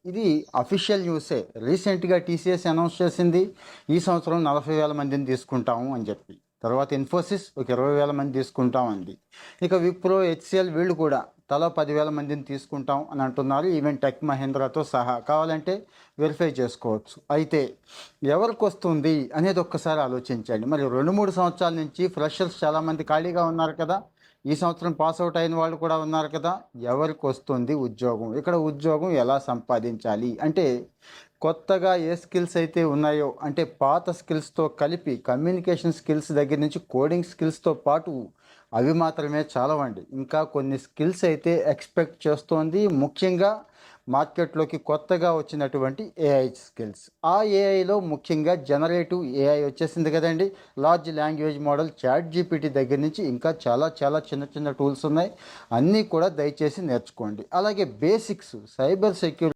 ఇది అఫీషియల్ న్యూసే. రీసెంట్గా TCS announce చేసింది ఈ సంవత్సరం 40,000 మందిని తీసుకుంటాము అని చెప్పి. తర్వాత ఇన్ఫోసిస్ ఒక 20,000 మంది తీసుకుంటాం అంది. ఇక విప్రో, హెచ్సిఎల్ వీళ్ళు కూడా తలా 10,000 మందిని తీసుకుంటాం అని అంటున్నారు. ఈవెన్ టెక్ మహేంద్రతో సహా. కావాలంటే వెరిఫై చేసుకోవచ్చు. అయితే ఎవరికి వస్తుంది అనేది ఒక్కసారి ఆలోచించండి. మరి 2-3 సంవత్సరాల నుంచి ఫ్రెషర్స్ చాలామంది ఖాళీగా ఉన్నారు కదా. ఈ సంవత్సరం పాస్ అవుట్ అయిన వాళ్ళు కూడా ఉన్నారు కదా. ఎవరికి వస్తుంది ఉద్యోగం? ఇక్కడ ఉద్యోగం ఎలా సంపాదించాలి అంటే, కొత్తగా ఏ స్కిల్స్ అయితే ఉన్నాయో అంటే పాత స్కిల్స్తో కలిపి కమ్యూనికేషన్ స్కిల్స్ దగ్గర నుంచి కోడింగ్ స్కిల్స్తో పాటు అవి మాత్రమే చాలవండి. ఇంకా కొన్ని స్కిల్స్ అయితే ఎక్స్పెక్ట్ చేస్తోంది. ముఖ్యంగా మార్కెట్లోకి కొత్తగా వచ్చినటువంటి ఏఐ స్కిల్స్. ఆ ఏఐలో ముఖ్యంగా జనరేటివ్ ఏఐ వచ్చేసింది కదండి. Large language model chat GPT దగ్గర నుంచి ఇంకా చాలా చాలా చిన్న చిన్న టూల్స్ ఉన్నాయి. అన్నీ కూడా దయచేసి నేర్చుకోండి. అలాగే బేసిక్స్, సైబర్ సెక్యూరిటీ